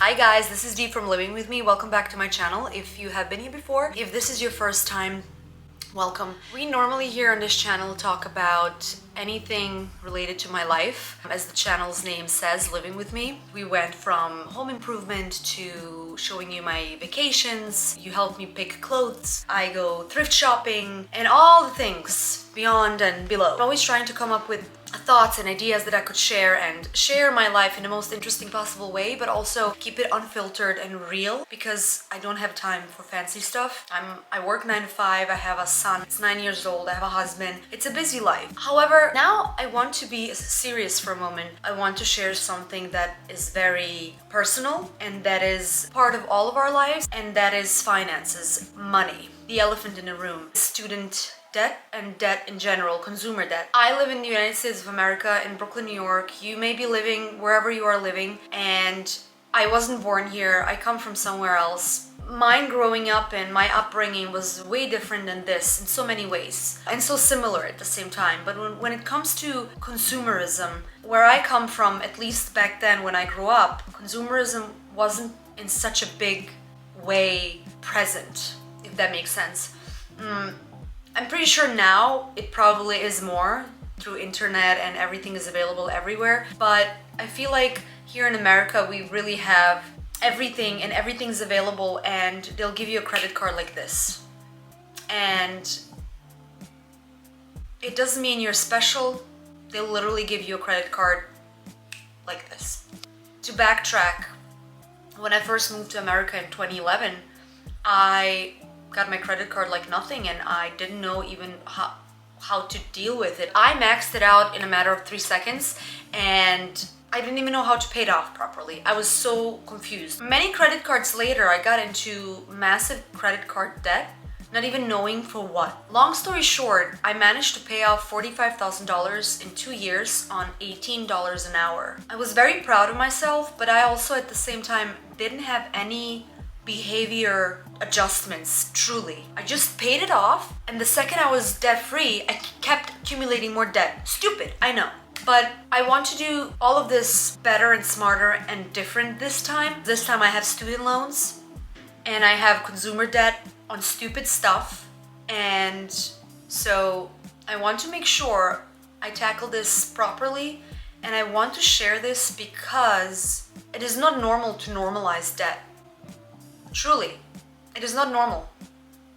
Hi guys, this is Dee from Living With Me. Welcome back to my channel. If you have been here before, if this is your first time, welcome. We normally here on this channel talk about anything related to my life. As the channel's name says, Living With Me. We went from home improvement to showing you my vacations. You help me pick clothes. I go thrift shopping and all the things beyond and below. I'm always trying to come up with thoughts and ideas that I could share and share my life in the most interesting possible way, but also keep it unfiltered and real because I don't have time for fancy stuff. I work 9 to 5, I have a son, it's 9 years old, I have a husband. It's a busy life. However, now I want to be serious for a moment. I want to share something that is very personal and that is part of all of our lives, and that is finances, money, the elephant in the room, student debt and debt in general, consumer debt. I live in the United States of America in Brooklyn, New York. You may be living wherever you are living, and I wasn't born here. I come from somewhere else. Mine growing up and my upbringing was way different than this in so many ways, and so similar at the same time. But when it comes to consumerism, where I come from, at least back then when I grew up, consumerism wasn't in such a big way present, if that makes sense. I'm pretty sure now it probably is more through internet and everything is available everywhere, but I feel like here in America we really have everything and everything's available, and they'll give you a credit card like this. And it doesn't mean you're special. They'll literally give you a credit card like this. To backtrack, when I first moved to America in 2011, I got my credit card like nothing, and I didn't know even how to deal with it. I maxed it out in a matter of 3 seconds, and I didn't even know how to pay it off properly. I was so confused. Many credit cards later, I got into massive credit card debt, not even knowing for what. Long story short, I managed to pay off $45,000 in 2 years on $18 an hour. I was very proud of myself, but I also at the same time didn't have any behavior adjustments, truly. I just paid it off, and the second I was debt-free, I kept accumulating more debt. Stupid, I know. But I want to do all of this better and smarter and different this time. This time I have student loans, and I have consumer debt on stupid stuff, and so I want to make sure I tackle this properly, and I want to share this because it is not normal to normalize debt. Truly, it is not normal.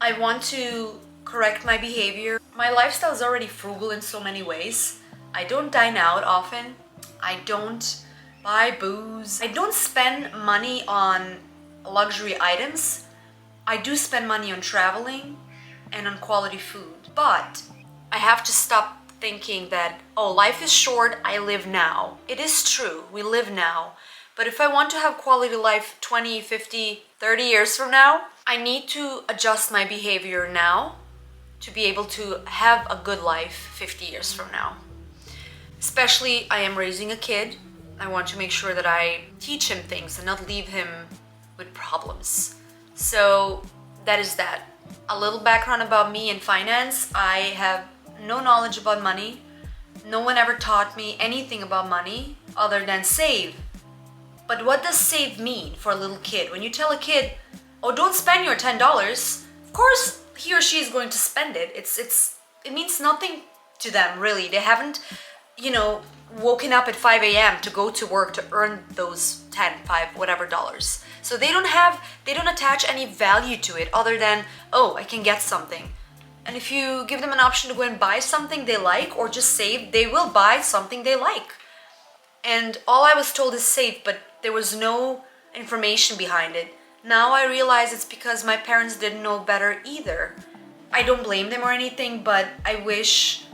I want to correct my behavior. My lifestyle is already frugal in so many ways. I don't dine out often. I don't buy booze. I don't spend money on luxury items. I do spend money on traveling and on quality food. But I have to stop thinking that, oh, life is short, I live now. It is true, we live now. But if I want to have quality life 20, 50, 30 years from now, I need to adjust my behavior now to be able to have a good life 50 years from now. Especially, I am raising a kid. I want to make sure that I teach him things and not leave him with problems. So that is that. A little background about me and finance. I have no knowledge about money. No one ever taught me anything about money other than save. But what does save mean for a little kid? When you tell a kid, oh, don't spend your $10, of course he or she is going to spend it. It means nothing to them, really. They haven't, woken up at 5 a.m. to go to work to earn those 10, 5, whatever dollars. So they don't attach any value to it other than, oh, I can get something. And if you give them an option to go and buy something they like or just save, they will buy something they like. And all I was told is save, but there was no information behind it. Now I realize it's because my parents didn't know better either. I don't blame them or anything, but I wish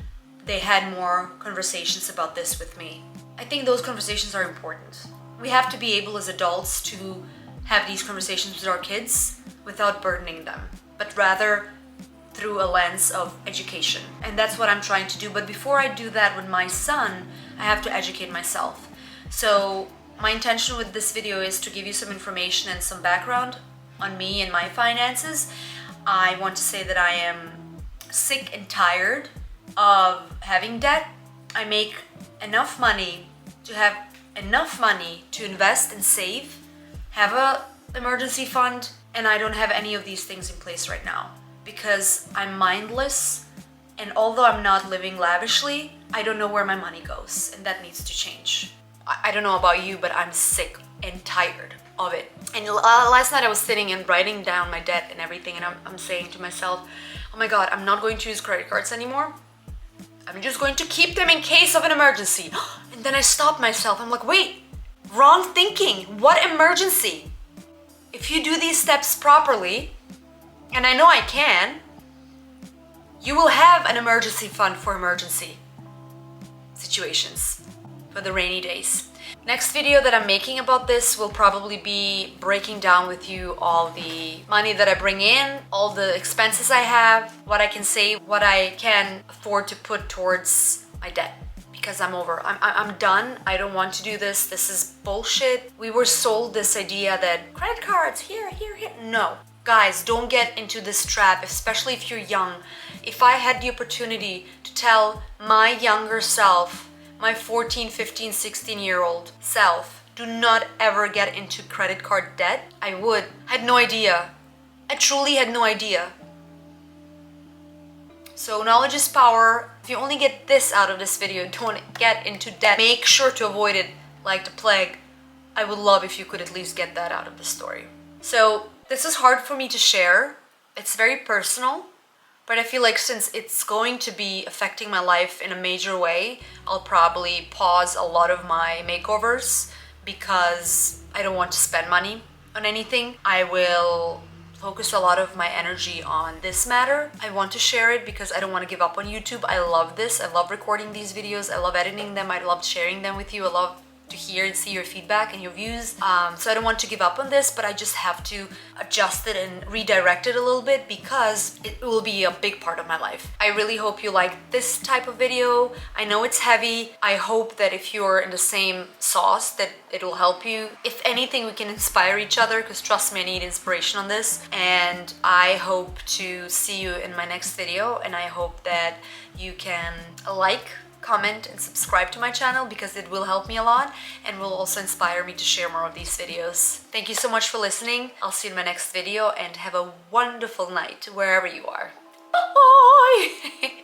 they had more conversations about this with me. I think those conversations are important. We have to be able as adults to have these conversations with our kids without burdening them, but rather through a lens of education. And that's what I'm trying to do. But before I do that with my son, I have to educate myself. So my intention with this video is to give you some information and some background on me and my finances. I want to say that I am sick and tired of having debt. I make enough money to have enough money to invest and save, have a emergency fund, and I don't have any of these things in place right now because I'm mindless, and although I'm not living lavishly, I don't know where my money goes, and that needs to change. I don't know about you, but I'm sick and tired of it. And last night I was sitting and writing down my debt and everything, and I'm saying to myself, oh my god, I'm not going to use credit cards anymore. I'm just going to keep them in case of an emergency. And then I stopped myself. I'm like, wait, wrong thinking. What emergency? If you do these steps properly, and I know I can, you will have an emergency fund for emergency situations, for the rainy days. Next video that I'm making about this will probably be breaking down with you all the money that I bring in, all the expenses I have, what I can save, what I can afford to put towards my debt. Because I'm done. I don't want to do this. This is bullshit. We were sold this idea that credit cards, here. No. Guys, don't get into this trap, especially if you're young. If I had the opportunity to tell my younger self, my 14, 15, 16-year-old self, do not ever get into credit card debt, I would. I had no idea. I truly had no idea. So knowledge is power. If you only get this out of this video, don't get into debt. Make sure to avoid it like the plague. I would love if you could at least get that out of the story. So this is hard for me to share. It's very personal, but I feel like since it's going to be affecting my life in a major way, I'll probably pause a lot of my makeovers because I don't want to spend money on anything. I will focus a lot of my energy on this matter. I want to share it because I don't want to give up on YouTube. I love this. I love recording these videos. I love editing them. I love sharing them with you. I love to hear and see your feedback and your views. So I don't want to give up on this, but I just have to adjust it and redirect it a little bit because it will be a big part of my life. I really hope you like this type of video. I know it's heavy. I hope that if you're in the same sauce that it will help you. If anything, we can inspire each other because trust me, I need inspiration on this. And I hope to see you in my next video, and I hope that you can comment and subscribe to my channel because it will help me a lot and will also inspire me to share more of these videos. Thank you so much for listening. I'll see you in my next video and have a wonderful night wherever you are. Bye!